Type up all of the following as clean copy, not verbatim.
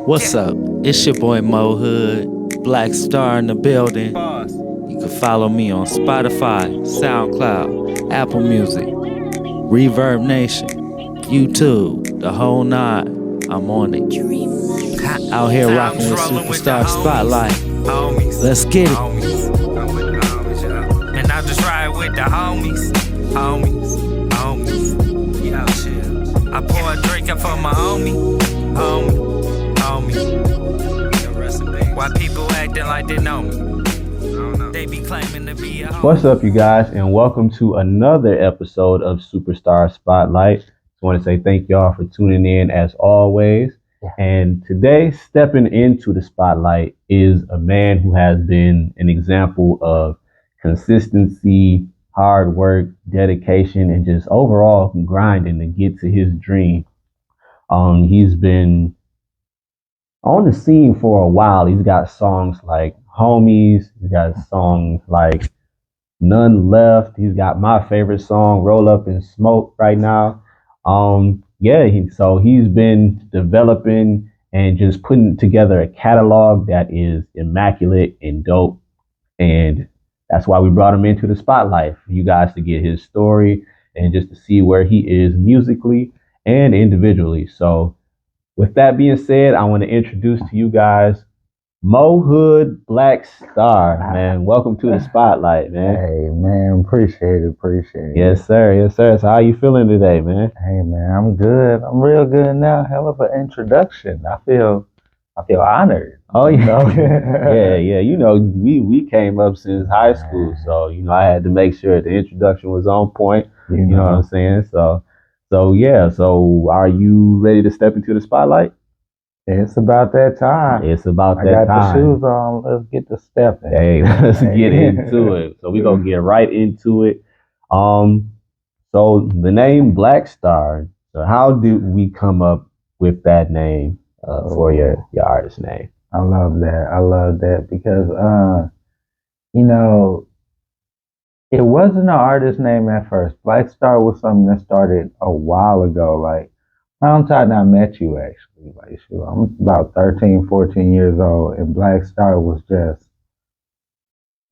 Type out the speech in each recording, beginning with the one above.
What's up? It's your boy Moehood Blackstar in the building. You can follow me on Spotify, SoundCloud, Apple Music, Reverb Nation, YouTube, the whole nine. I'm on it. Out here rocking with Superstar Spotlight. Let's get it. And I just ride with the homies. Yeah, shit. I pour a drink up for my homie. Why people acting like they know me? They be claiming to be a homie. What's up, you guys, and welcome to another episode of Superstar Spotlight. Just want to say thank y'all for tuning in as always. And today, stepping into the spotlight is a man who has been an example of consistency, hard work, dedication, and just overall grinding to get to his dream. He's been on the scene for a while. He's got songs like Homies. He's got songs like None Left. He's got my favorite song, Roll Up and Smoke, right now. So he's been developing and just putting together a catalog that is immaculate and dope. And that's why we brought him into the spotlight, for you guys to get his story and just to see where he is musically and individually. So with that being said, I want to introduce to you guys Moehood Blackstar, man. Welcome to the spotlight, man. Hey, man, appreciate it. Yes, sir. So how you feeling today, man? Hey, man, I'm good. I'm real good now. Hell of an introduction. I feel honored. Oh, yeah. yeah. You know, we came up since high school, so I had to make sure the introduction was on point. You know what I'm saying? So are you ready to step into the spotlight? It's about that time. I got the shoes on. Let's get to stepping. Hey, let's get into it. So we're going to get right into it. So the name Blackstar, so how did we come up with that name for your artist name? I love that because, it wasn't an artist name at first. Blackstar was something that started a while ago, like around the time I met you, actually. Like, shoot, I'm about 13, 14 years old, and Blackstar was just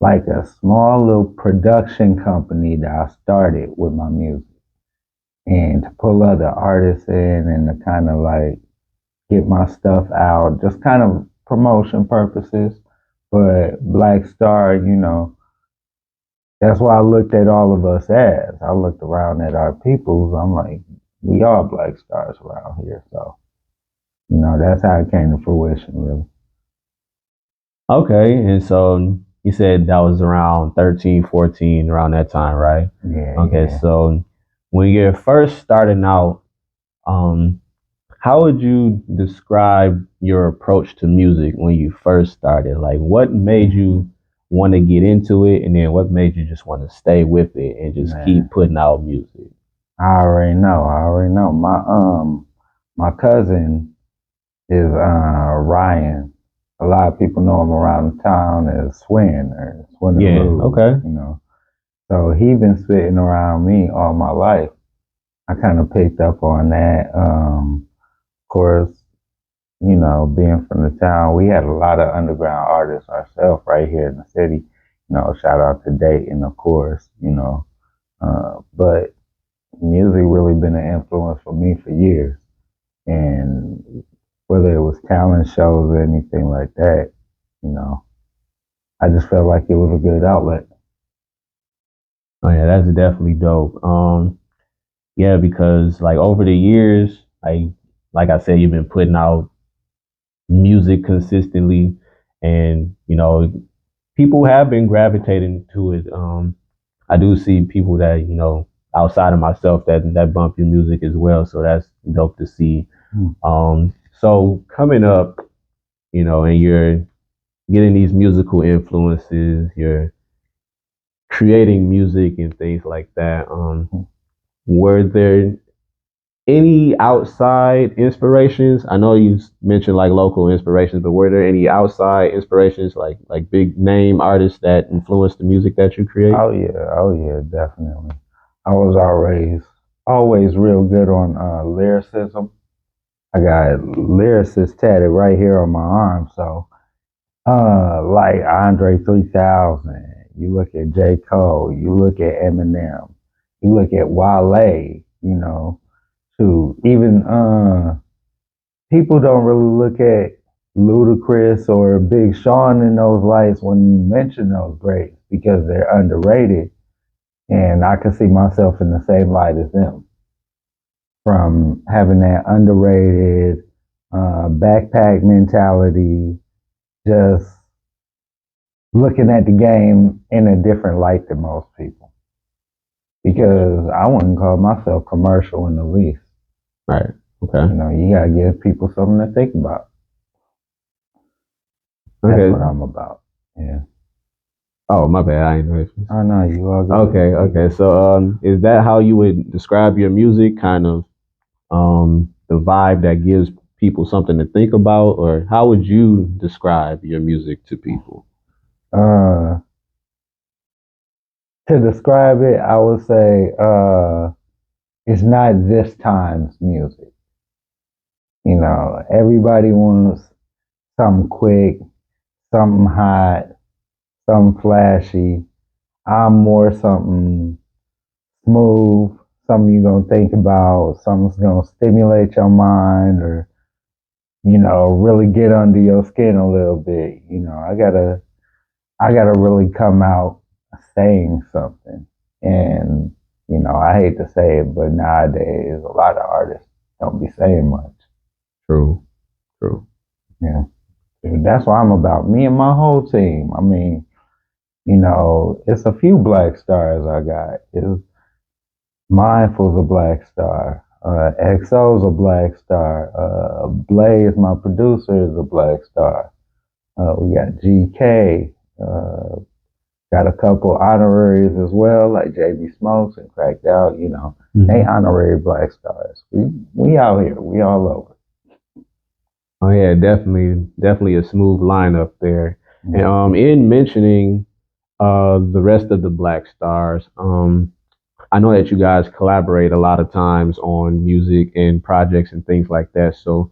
like a small little production company that I started with my music. And to pull other artists in and to kind of like get my stuff out, just kind of promotion purposes. But Blackstar, that's why I looked at all of us as. I looked around at our peoples. I'm like, we are Black Stars around here. So, that's how it came to fruition, really. Okay. And so you said that was around 13, 14, around that time, right? Yeah. Okay. Yeah. So when you're first starting out, how would you describe your approach to music when you first started? Like, what made you want to get into it, and then what made you just want to stay with it and just keep putting out music? I already know. My cousin is Ryan. A lot of people know him around town as Swin or Swin. Yeah. Okay. So he been sitting around me all my life. I kind of picked up on that. Of course, being from the town, we had a lot of underground artists ourselves right here in the city. Shout out to Dayton, of course. But music really been an influence for me for years. And whether it was talent shows or anything like that, I just felt like it was a good outlet. Oh yeah, that's definitely dope. Yeah, because like over the years, like I said, you've been putting out music consistently, and people have been gravitating to it. I do see people that outside of myself that bump your music as well, so that's dope to see. So coming up, and you're getting these musical influences, you're creating music and things like that. Were there any outside inspirations? I know you mentioned like local inspirations, but were there any outside inspirations, like big name artists that influenced the music that you create? Oh yeah, definitely. I was always real good on lyricism. I got lyricists tatted right here on my arm. So, like Andre 3000, you look at J. Cole, you look at Eminem, you look at Wale, to even people don't really look at Ludacris or Big Sean in those lights when you mention those greats because they're underrated. And I can see myself in the same light as them from having that underrated backpack mentality, just looking at the game in a different light than most people. Because I wouldn't call myself commercial in the least. Right. Okay. You gotta give people something to think about. That's Okay. what I'm about. Yeah. Oh, my bad. I ain't know. I know you all good. Okay. So, is that how you would describe your music? Kind of, the vibe that gives people something to think about, or how would you describe your music to people? To describe it, I would say it's not this time's music. Everybody wants something quick, something hot, something flashy. I'm more something smooth, something you're gonna think about, something's gonna stimulate your mind or, really get under your skin a little bit. I gotta really come out saying something. And, I hate to say it, but nowadays a lot of artists don't be saying much. True. Yeah. That's what I'm about. Me and my whole team. I mean, it's a few black stars I got. It's Mindful's a black star. XO's a black star. Blaze, my producer, is a black star. We got GK. Got a couple honoraries as well, like JB Smokes and Cracked Out. They honorary black stars. We out here. We all over. Oh yeah, definitely a smooth lineup there. And in mentioning the rest of the Black Stars, I know that you guys collaborate a lot of times on music and projects and things like that. So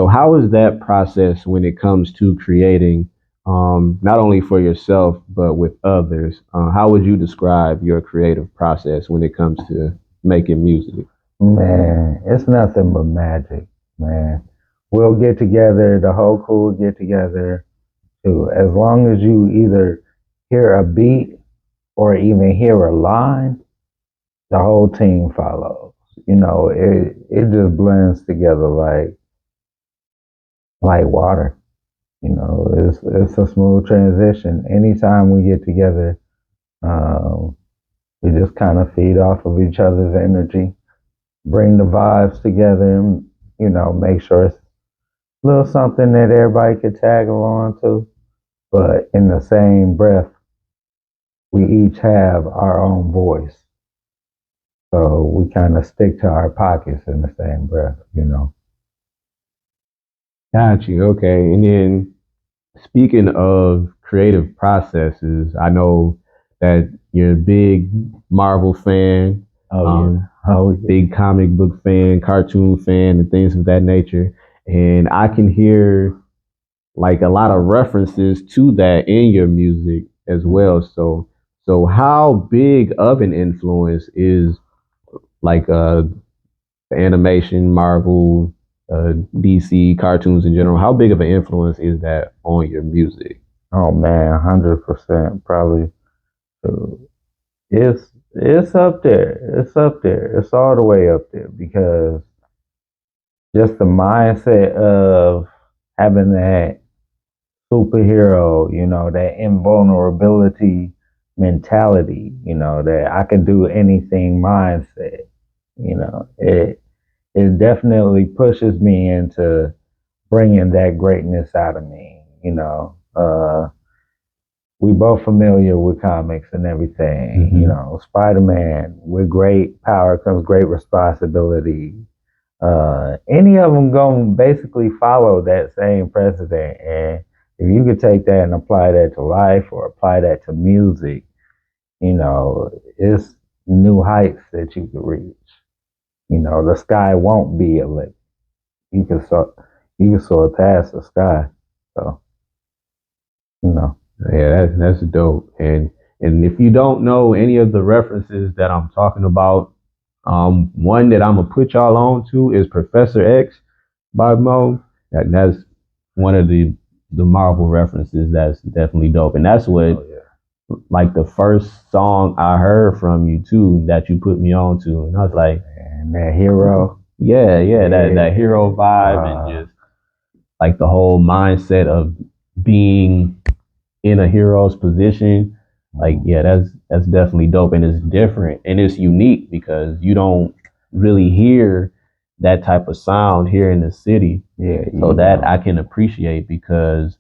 how is that process when it comes to creating, not only for yourself but with others? How would you describe your creative process when it comes to making music? Man, it's nothing but magic, man. We'll get together, the whole crew will get together. As long as you either hear a beat or even hear a line, the whole team follows. It just blends together like water. It's a smooth transition. Anytime we get together, we just kind of feed off of each other's energy, bring the vibes together, and make sure it's a little something that everybody could tag along to. But in the same breath, we each have our own voice. So we kind of stick to our pockets in the same breath. Got you. Okay. And then speaking of creative processes, I know that you're a big Marvel fan. Big comic book fan, cartoon fan, and things of that nature. And I can hear like a lot of references to that in your music as well. So how big of an influence is like the animation, Marvel, DC cartoons in general? How big of an influence is that on your music? Oh man, 100%. Probably. It's up there. It's up there. It's all the way up there because just the mindset of having that superhero, that invulnerability mentality, that I can do anything mindset, it definitely pushes me into bringing that greatness out of me. We both familiar with comics and everything. Spider-Man, with great power comes great responsibility. Any of them gonna basically follow that same precedent, and if you could take that and apply that to life or apply that to music, it's new heights that you could reach. The sky won't be a limit. you can soar past the sky. So, you know. Yeah, that's dope. And if you don't know any of the references that I'm talking about, one that I'm gonna put y'all on to is Professor X by Mo. That's one of the Marvel references that's definitely dope. And that's what like the first song I heard from you too that you put me on to. And I was like, and that hero. Yeah, that hero vibe and just like the whole mindset of being in a hero's position. Like, yeah, that's definitely dope, and it's different and it's unique because you don't really hear that type of sound here in the city. Yeah. So that I can appreciate because,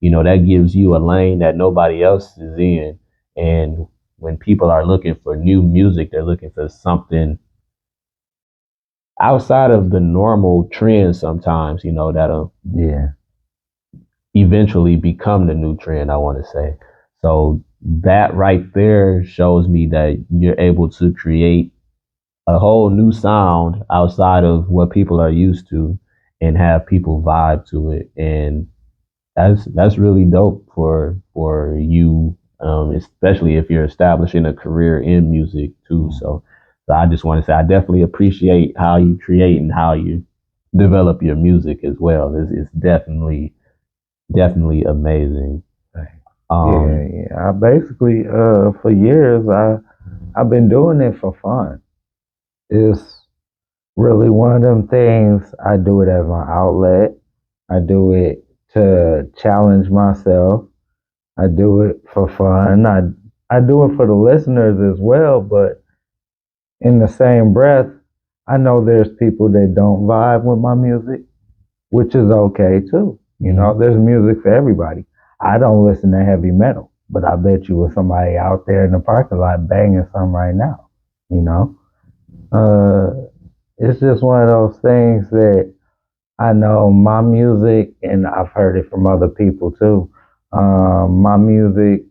that gives you a lane that nobody else is in. And when people are looking for new music, they're looking for something outside of the normal trend sometimes, that'll eventually become the new trend, I want to say. So that right there shows me that you're able to create a whole new sound outside of what people are used to and have people vibe to it. And that's really dope for you, especially if you're establishing a career in music too. So I just want to say I definitely appreciate how you create and how you develop your music as well. It's definitely amazing. Yeah. I basically, for years, I've been doing it for fun. It's really one of them things. I do it as my outlet. I do it to challenge myself. I do it for fun. I do it for the listeners as well, but in the same breath, I know there's people that don't vibe with my music, which is okay too. There's music for everybody. I don't listen to heavy metal, but I bet you with somebody out there in the parking lot banging some right now, you know? It's just one of those things that I know my music, and I've heard it from other people too. My music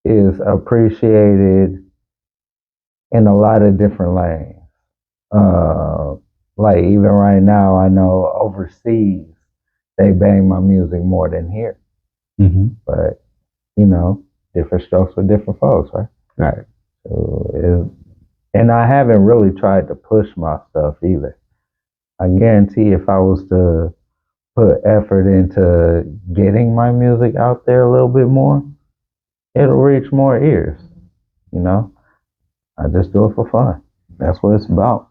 is appreciated in a lot of different lanes. Uh, like even right now, I know overseas they bang my music more than here. Mm-hmm. But different strokes for different folks, right? Right. So and I haven't really tried to push my stuff either. I guarantee if I was to put effort into getting my music out there a little bit more, it'll reach more ears. I just do it for fun. That's what it's about.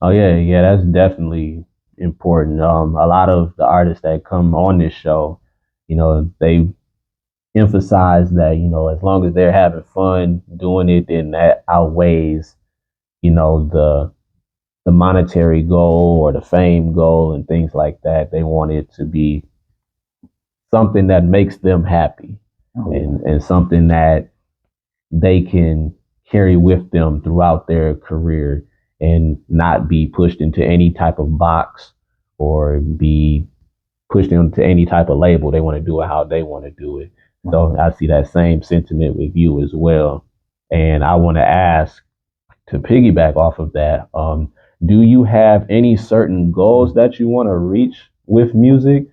Oh yeah, that's definitely important. A lot of the artists that come on this show, they emphasize that, as long as they're having fun doing it, then that outweighs, the monetary goal or the fame goal and things like that. They want it to be something that makes them happy and something that they can carry with them throughout their career and not be pushed into any type of box or be pushed into any type of label. They want to do it how they want to do it. So I see that same sentiment with you as well. And I want to ask, to piggyback off of that, do you have any certain goals that you want to reach with music?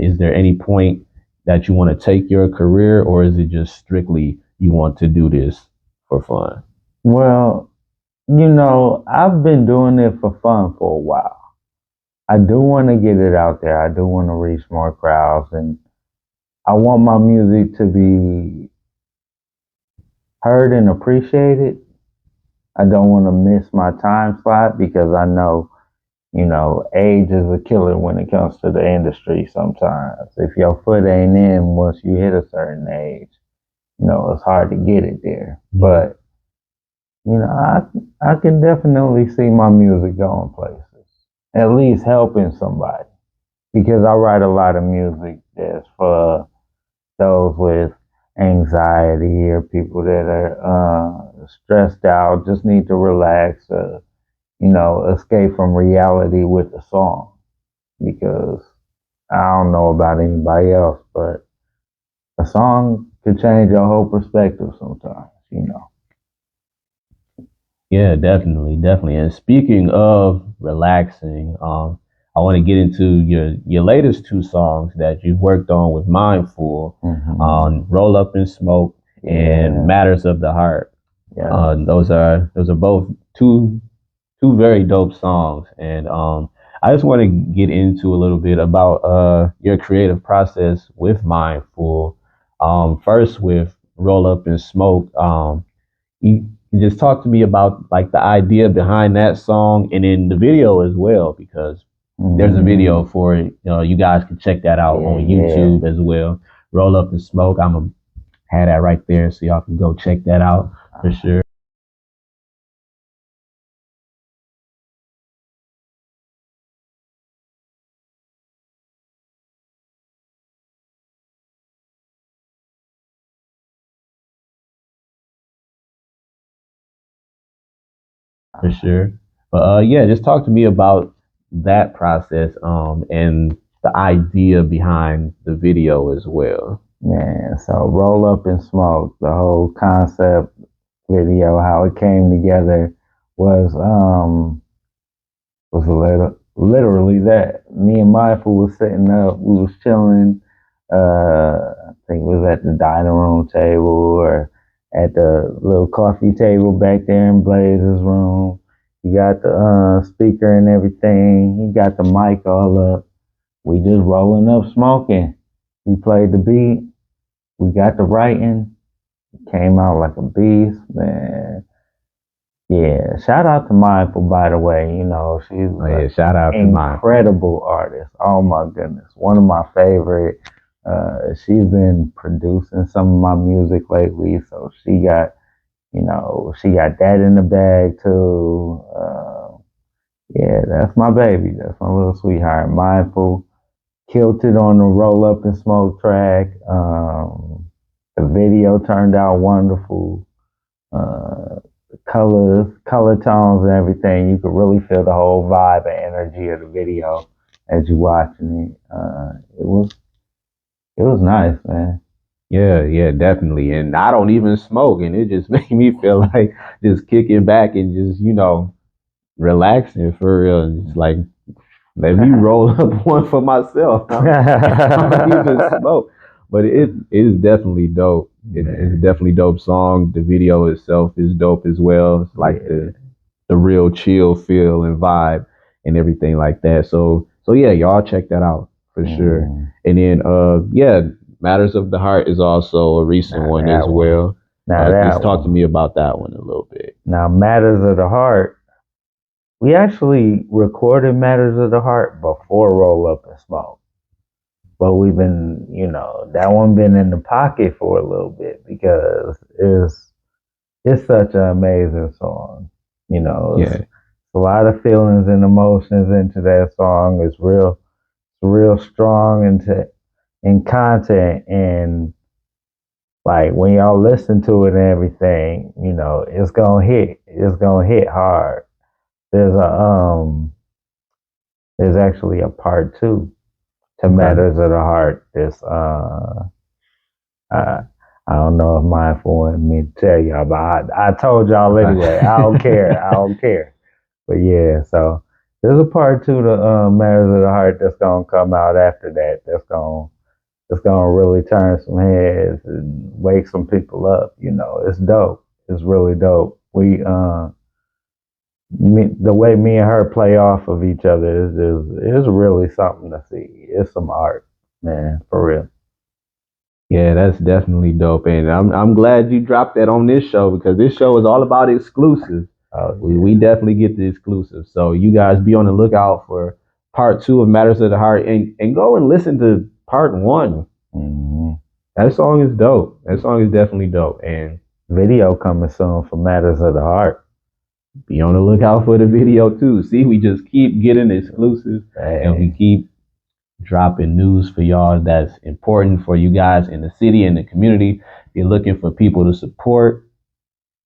Is there any point that you want to take your career, or is it just strictly you want to do this for fun? Well, I've been doing it for fun for a while. I do want to get it out there. I do want to reach more crowds, and I want my music to be heard and appreciated. I don't want to miss my time slot because I know, age is a killer when it comes to the industry sometimes. If your foot ain't in once you hit a certain age, it's hard to get it there. But, I can definitely see my music going places, at least helping somebody, because I write a lot of music that's for those with anxiety or people that are stressed out, just need to relax, escape from reality with the song. Because I don't know about anybody else, but a song can change your whole perspective sometimes. Yeah, definitely, definitely. And speaking of relaxing, I want to get into your latest two songs that you've worked on with Mindful, on Roll Up and Smoke and Matters of the Heart. Yeah. Those are both two very dope songs, and I just want to get into a little bit about your creative process with Mindful. First with Roll Up and Smoke. You can just talk to me about like the idea behind that song and then the video as well, because there's a video for it. You guys can check that out on YouTube as well. Roll Up and Smoke. I'm gonna have that right there, so y'all can go check that out for sure. For sure. But yeah, just talk to me about that process and the idea behind the video as well. Man, so Roll Up and Smoke, the whole concept video, how it came together was literally that. Me and Mindful was sitting up, we was chilling. I think it was at the dining room table or at the little coffee table back there in Blaze's room. He got the speaker and everything. He got the mic all up. We just rolling up smoking. We played the beat. We got the writing. It came out like a beast, man. Yeah, shout out to Mindful, by the way. You know, she's Shout out to Mindful. Incredible artist. Oh my goodness. One of my favorite. She's been producing some of my music lately, so she got that in the bag too. Yeah, that's my baby. That's my little sweetheart. Mindful killed it on the Roll Up and Smoke track. The video turned out wonderful. The color tones and everything. You could really feel the whole vibe and energy of the video as you watching it. It was nice, man. Yeah, definitely. And I don't even smoke, and it just made me feel like just kicking back and just, relaxing for real. And just like, let me roll up one for myself. I don't even smoke. But it is definitely dope. It's definitely dope song. The video itself is dope as well. It's like the real chill feel and vibe and everything like that. So yeah, y'all check that out for sure. And then Matters of the Heart is also a recent one as well. Just talk to me about that one a little bit. Now, Matters of the Heart, we actually recorded Matters of the Heart before Roll Up and Smoke. But we've been, that one been in the pocket for a little bit because it's such an amazing song. It's a lot of feelings and emotions into that song. It's real strong in content, and like when y'all listen to it and everything, it's gonna hit hard. There's actually a part 2 to Matters of the Heart. I don't know if Mindful wanted me to tell y'all, but I told y'all anyway. I don't care. But yeah, so there's a part 2 to Matters of the Heart that's gonna come out after that. That's gonna really turn some heads and wake some people up. It's dope. It's really dope. The way me and her play off of each other is really something to see. It's some art, man, for real. Yeah, that's definitely dope, and I'm glad you dropped that on this show because this show is all about exclusives. We definitely get the exclusives, so you guys be on the lookout for part 2 of Matters of the Heart, and go and listen to part 1. Mm-hmm. That song is dope. That song is definitely dope, and video coming soon for Matters of the Heart. Be on the lookout for the video too. See, we just keep getting exclusives, and we keep dropping news for y'all that's important for you guys in the city and the community. If you're looking for people to support,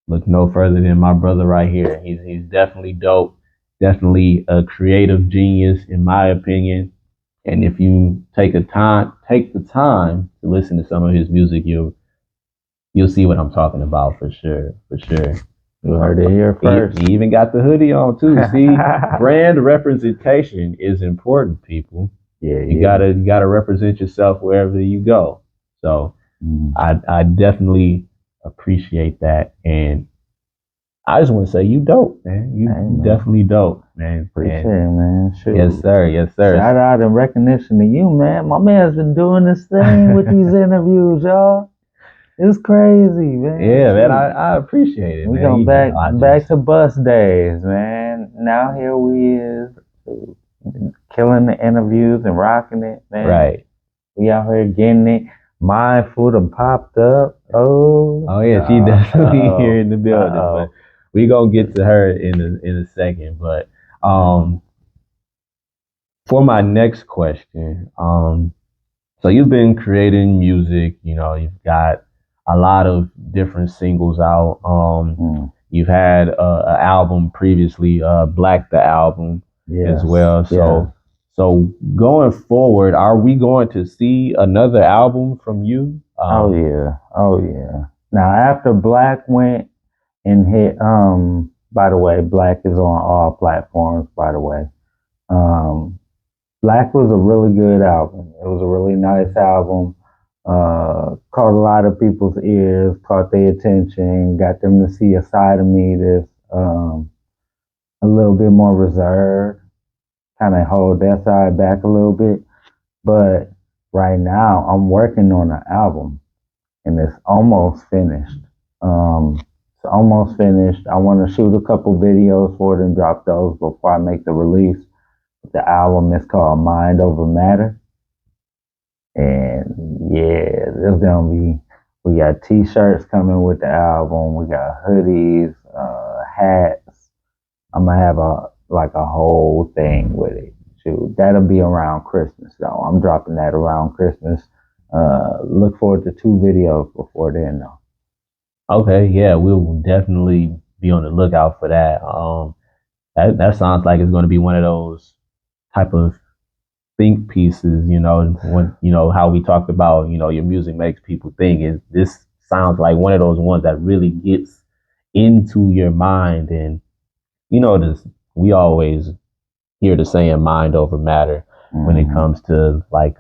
look no further than my brother right here. He's definitely dope, definitely a creative genius in my opinion. And if you take the time to listen to some of his music, you'll see what I'm talking about for sure. You heard it here first. He even got the hoodie on too. See, brand representation is important, people. Yeah, You gotta represent yourself wherever you go. So I definitely appreciate that, and I just want to say you dope, man. You definitely dope, man. Appreciate it, man. Shoot. Yes, sir. Yes, sir. Shout out and recognition to you, man. My man's been doing this thing with these interviews, y'all. It's crazy, man. Yeah, man. I appreciate it. We man. going back to bus days, man. Now here we is, killing the interviews and rocking it, man. Right. We out here getting it. Mindful and popped up. Oh yeah, she definitely here in the building. But we gonna get to her in a second. But for my next question, so you've been creating music. You know, you've got a lot of different singles out. You've had an album previously, Black the album as well. So going forward, are we going to see another album from you? Oh yeah. Now after Black went and hit, by the way, Black is on all platforms, by the way. Black was a really good album. It was a really nice album. Caught a lot of people's ears, caught their attention, got them to see a side of me that's a little bit more reserved, kind of hold that side back a little bit. But right now, I'm working on an album, and it's almost finished. It's almost finished. I want to shoot a couple videos for it and drop those before I make the release. The album is called Mind Over Matter. And yeah, there's gonna be, we got t-shirts coming with the album, we got hoodies, hats. I'm gonna have a whole thing with it. Shoot, that'll be around Christmas though. I'm dropping that around Christmas. Look forward to 2 videos before then though. Okay, yeah, we'll definitely be on the lookout for that. That sounds like it's gonna be one of those type of think pieces, you know, when, you know, how we talked about, you know, your music makes people think, and this sounds like one of those ones that really gets into your mind. And you know, this, we always hear the saying mind over matter when it comes to like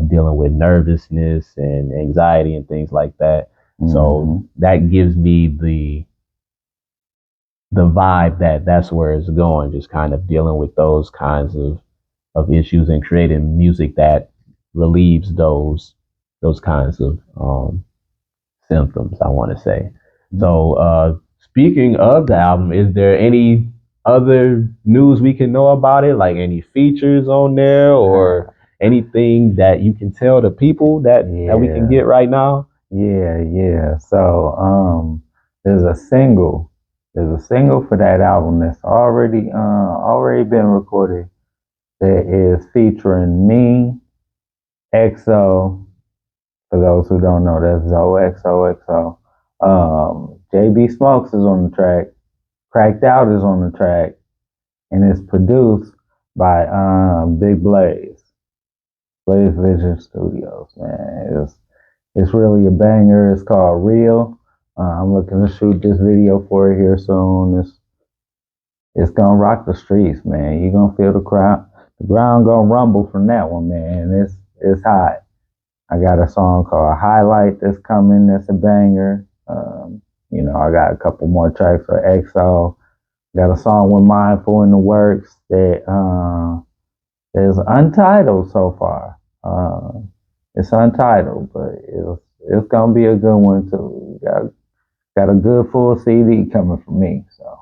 dealing with nervousness and anxiety and things like that. So that gives me the vibe that that's where it's going, just kind of dealing with those kinds of issues and creating music that relieves those kinds of symptoms, I want to say. So speaking of the album, is there any other news we can know about it, like any features on there or anything that you can tell the people that we can get right now? Yeah. So there's a single for that album that's already been recorded, that is featuring me, XO. For those who don't know, that's XOXO. JB Smokes is on the track. Cracked Out is on the track, and it's produced by Big Blaze Vision Studios. Man, it's really a banger. It's called Real. I'm looking to shoot this video for it here soon. It's gonna rock the streets, man. You're gonna feel the crowd. The ground gonna rumble from that one, man. It's hot. I got a song called Highlight that's coming. That's a banger. You know, I got a couple more tracks for XO. Got a song with Mindful in the works that is untitled so far. It's untitled, but it's gonna be a good one too. Got a good full CD coming from me. So.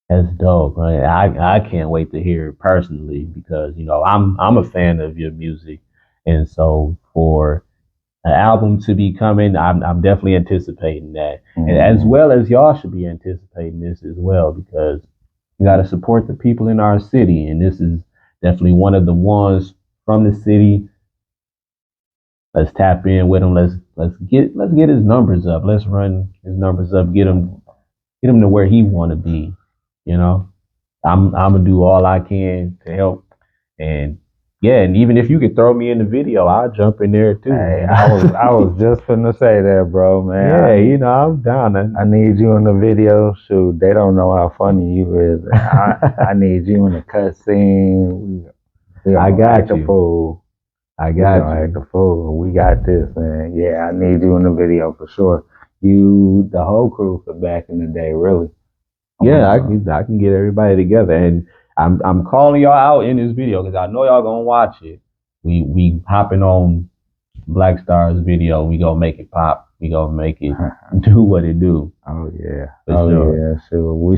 That's dope. I can't wait to hear it personally, because, you know, I'm a fan of your music, and so for an album to be coming, I'm definitely anticipating that, and as well as y'all should be anticipating this as well, because we got to support the people in our city, and this is definitely one of the ones from the city. Let's tap in with him. Let's get his numbers up. Let's run his numbers up. Get him to where he want to be. You know, I'm gonna do all I can to help and yeah, and even if you could throw me in the video, I'll jump in there too. Hey, I was just finna say that, bro, man. Yeah, I'm down. I need you in the video. Shoot, they don't know how funny you is. I need you in the cut scene. I got the you. fool. I got Act you. the fool. We got this, man. Yeah, I need you in the video for sure. You, the whole crew for back in the day, really. Yeah, I can get everybody together, and I'm calling y'all out in this video because I know y'all gonna watch it. We hopping on Blackstar's video. We gonna make it pop. We gonna make it do what it do. Oh yeah. For sure. Yeah. Sure. We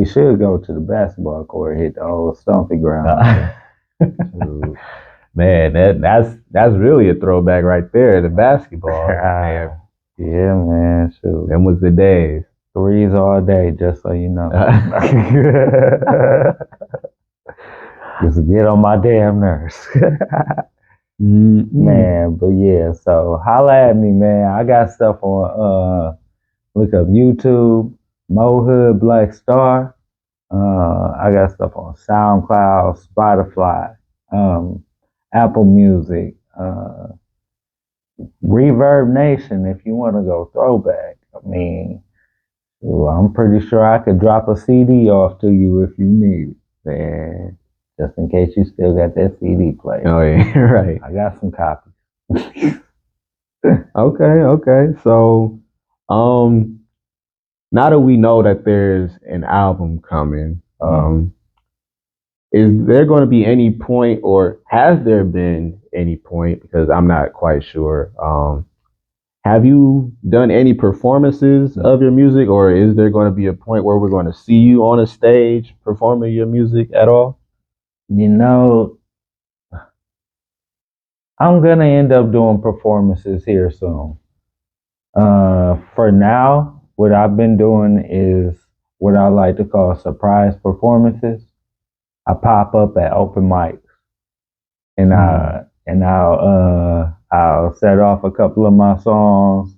should go to the basketball court, hit the old stomping ground. Man, that's really a throwback right there. The basketball. Man. Yeah, man. Shoot. Them was the days. Threes all day, just so you know. Just get on my damn nerves. Man, but yeah, so holla at me, man. I got stuff on look up YouTube, Moehood Blackstar. I got stuff on SoundCloud, Spotify, Apple Music, Reverb Nation if you want to go throwback. I mean, well, I'm pretty sure I could drop a CD off to you if you need it, man. Just in case you still got that CD player. Oh yeah, right. I got some copies. Okay. So, now that we know that there's an album coming, is there going to be any point, or has there been any point? Because I'm not quite sure. Have you done any performances of your music, or is there going to be a point where we're going to see you on a stage performing your music at all? You know, I'm going to end up doing performances here soon. For now, what I've been doing is what I like to call surprise performances. I pop up at open mics, and I'll set off a couple of my songs.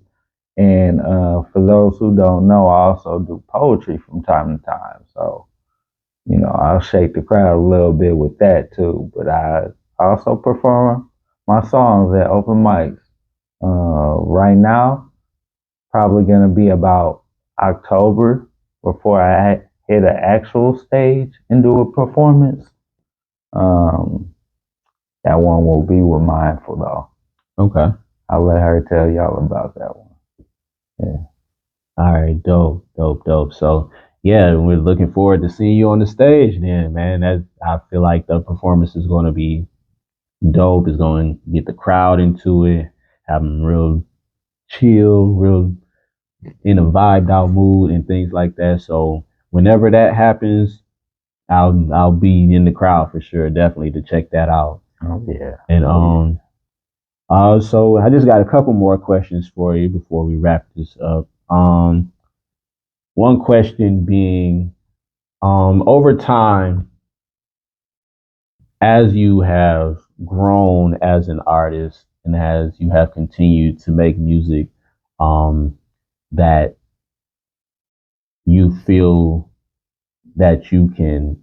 And for those who don't know, I also do poetry from time to time. So, you know, I'll shake the crowd a little bit with that too. But I also perform my songs at open mics. Right now, probably going to be about October before I hit an actual stage and do a performance. That one will be with Mindful though. Okay. I'll let her tell y'all about that one. Yeah. All right, dope. So, yeah, we're looking forward to seeing you on the stage then, man. I feel like the performance is going to be dope. It's going to get the crowd into it, have them real chill, real in a vibed out mood and things like that. So whenever that happens, I'll be in the crowd for sure, definitely to check that out. Oh yeah. And so I just got a couple more questions for you before we wrap this up. One question being, over time, as you have grown as an artist and as you have continued to make music, that you feel that you can,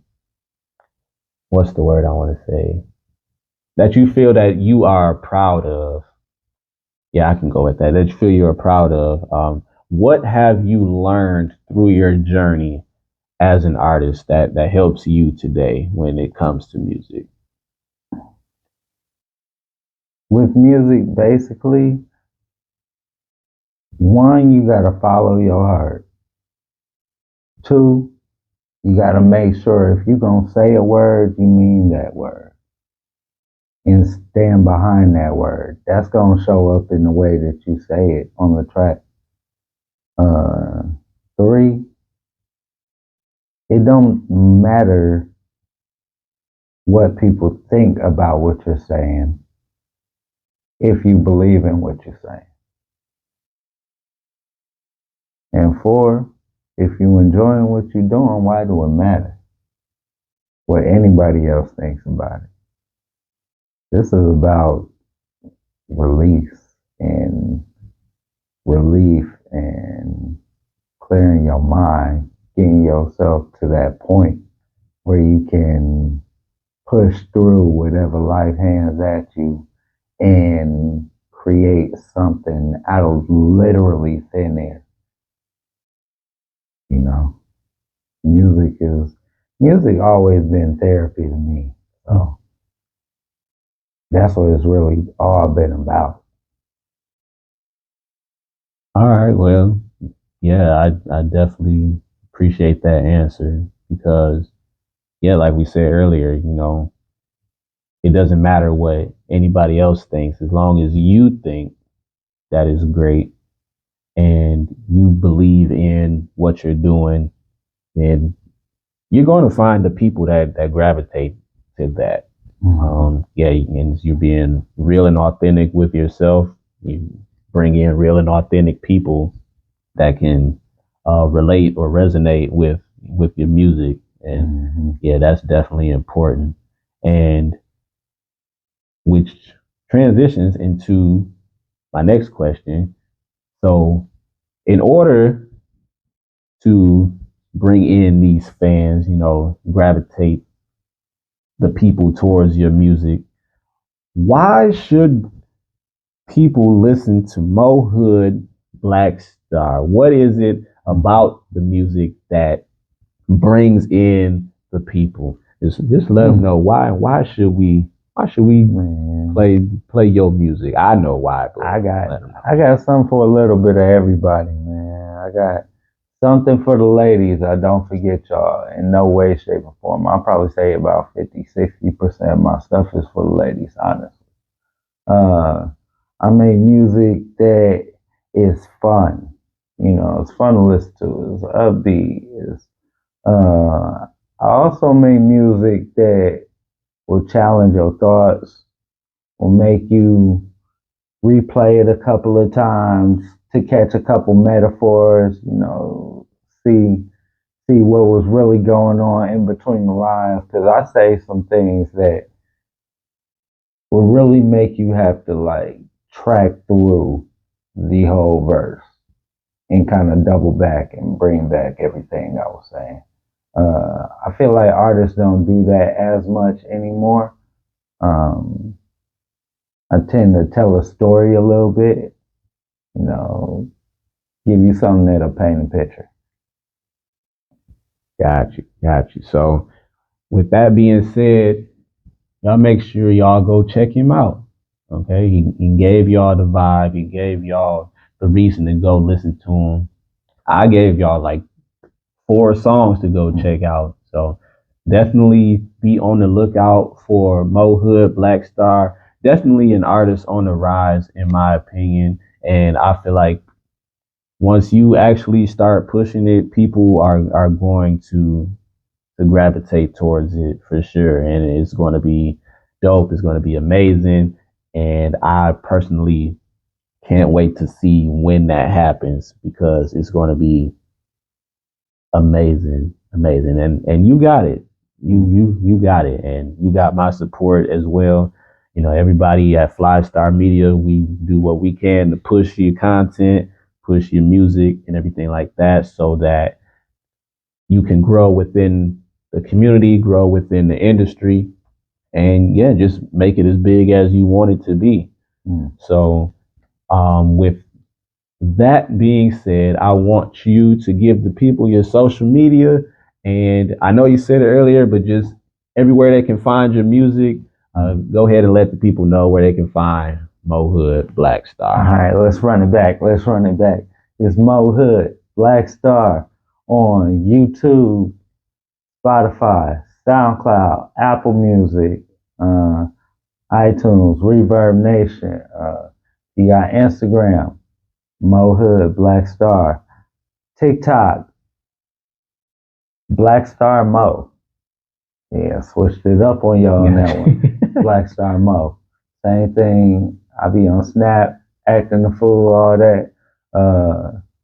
what's the word I want to say? That you feel that you are proud of. Yeah, I can go with that. That you feel you are proud of. What have you learned through your journey as an artist that helps you today when it comes to music? With music, basically, one, you got to follow your heart. Two, you got to make sure if you're going to say a word, you mean that word. And stand behind that word. That's going to show up in the way that you say it on the track. Three, it don't matter what people think about what you're saying if you believe in what you're saying. And four, if you're enjoying what you're doing, why do it matter what anybody else thinks about it? This is about release and relief and clearing your mind, getting yourself to that point where you can push through whatever life hands at you and create something out of literally thin air. You know, music always been therapy to me. So that's what it's really all been about. All right, well, yeah, I definitely appreciate that answer because, yeah, like we said earlier, it doesn't matter what anybody else thinks as long as you think that is great and you believe in what you're doing, then you're going to find the people that gravitate to that. Yeah, and you're being real and authentic with yourself. You bring in real and authentic people that can relate or resonate with your music, and yeah, that's definitely important. And which transitions into my next question. So, in order to bring in these fans, gravitate the people towards your music, why should people listen to Moehood Blackstar? What is it about the music that brings in the people? Just let them know why should we play your music? I know why. I got something for a little bit of everybody, man. I got something for the ladies. I don't forget y'all in no way, shape, or form. I'll probably say about 50-60% of my stuff is for the ladies, honestly. I make music that is fun. It's fun to listen to. It's upbeat. I also make music that will challenge your thoughts, will make you replay it a couple of times to catch a couple metaphors, see what was really going on in between the lines. Because I say some things that will really make you have to track through the whole verse and kind of double back and bring back everything I was saying. I feel like artists don't do that as much anymore. I tend to tell a story a little bit, give you something that'll paint a picture. Got you. So, with that being said, y'all make sure y'all go check him out. Okay, he gave y'all the vibe. He gave y'all the reason to go listen to him. I gave y'all like 4 songs to go check out. So definitely be on the lookout for Moehood Blackstar. Definitely an artist on the rise, in my opinion. And I feel like once you actually start pushing it, people are going to gravitate towards it for sure. And it's going to be dope. It's going to be amazing. And I personally can't wait to see when that happens because it's going to be amazing. And you got it. You got it. And you got my support as well. Everybody at Flystar Media, we do what we can to push your content, push your music and everything like that so that you can grow within the community, grow within the industry, and yeah, just make it as big as you want it to be. So with that being said, I want you to give the people your social media. And I know you said it earlier, but just everywhere they can find your music, go ahead and let the people know where they can find Moehood Blackstar. All right, let's run it back. It's Moehood Blackstar on YouTube, Spotify, SoundCloud, Apple Music, iTunes, Reverb Nation. You got Instagram, Moehood Blackstar, TikTok, Blackstar Mo. Yeah, switched it up on y'all on that one. Blackstar Mo. Same thing. I be on Snap, acting the fool, all that.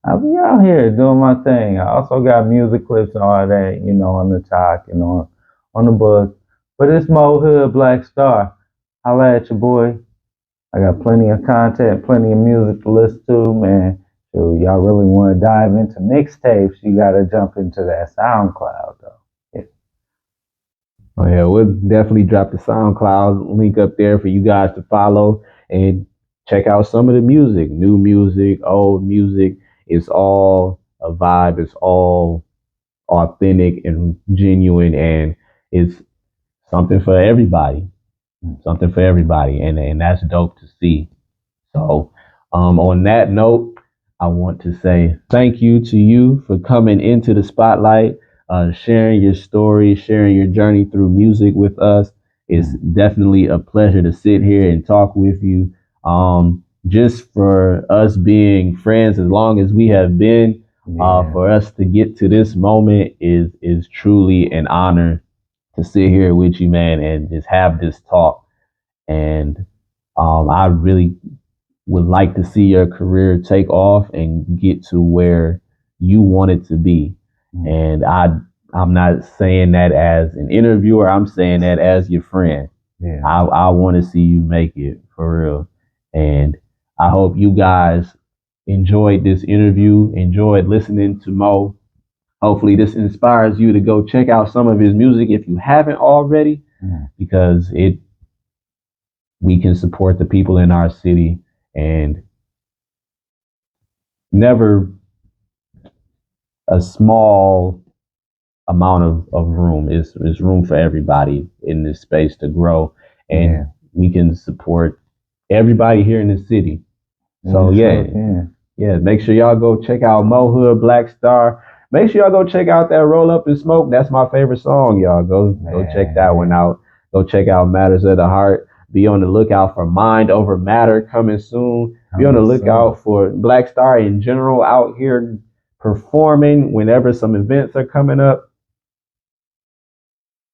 I be out here doing my thing. I also got music clips and all that, on the talk and on the book. But it's Moehood Blackstar. Holla at your boy. I got plenty of content, plenty of music to listen to, man. So y'all really want to dive into mixtapes, you got to jump into that SoundCloud, though. Oh yeah, we'll definitely drop the SoundCloud link up there for you guys to follow and check out some of the music, new music, old music. It's all a vibe. It's all authentic and genuine, and it's something for everybody. Something for everybody, and that's dope to see. So, on that note, I want to say thank you to you for coming into the spotlight, sharing your story, sharing your journey through music with us. It's definitely a pleasure to sit here and talk with you. Just for us being friends as long as we have been, for us to get to this moment is truly an honor to sit here with you, man, and just have this talk. And I really would like to see your career take off and get to where you want it to be. And I'm not saying that as an interviewer. I'm saying that as your friend. Yeah. I want to see you make it for real. And I hope you guys enjoyed this interview, enjoyed listening to Mo. Hopefully this inspires you to go check out some of his music if you haven't already, because we can support the people in our city, and never a small amount of room is room for everybody in this space to grow, and we can support everybody here in the city. So yeah, make sure y'all go check out Moehood Blackstar. Make sure y'all go check out that Roll Up and Smoke. That's my favorite song, y'all. Go check that one out. Go check out Matters of the Heart. Be on the lookout for Mind Over Matter coming soon. Be on the lookout for Blackstar in general out here performing whenever some events are coming up.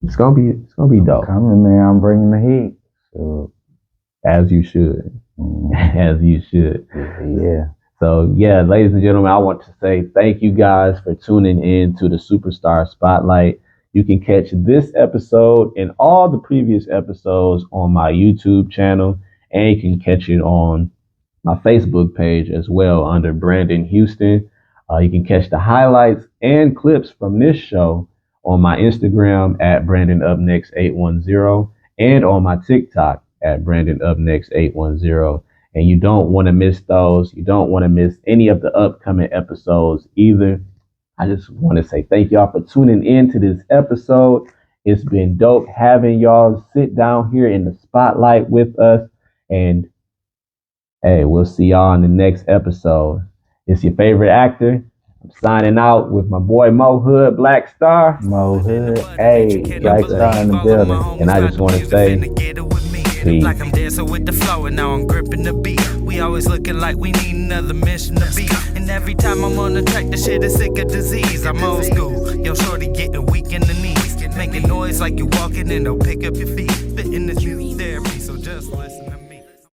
It's gonna be dope. Coming, man. I'm bringing the heat. So, as you should. As you should. Yeah. So yeah, ladies and gentlemen, I want to say thank you guys for tuning in to the Superstar Spotlight. You can catch this episode and all the previous episodes on my YouTube channel, and you can catch it on my Facebook page as well under Brandon Houston. You can catch the highlights and clips from this show on my Instagram at BrandonUpNext810 and on my TikTok at BrandonUpNext810. And you don't want to miss those. You don't want to miss any of the upcoming episodes either. I just want to say thank y'all for tuning in to this episode. It's been dope having y'all sit down here in the spotlight with us. And hey, we'll see y'all in the next episode. It's your favorite actor. I'm signing out with my boy Moehood Blackstar. Moehood, hey, Blackstar in the building. And I just want to say peace. Like I'm dancing with the flow and now I'm gripping the beat. We always looking like we need another mission to beat. And every time I'm on the track, the shit is sick of disease. I'm old school, yo shorty getting weak in the knees. Making noise like you walking and they'll pick up your feet. Spitting this music.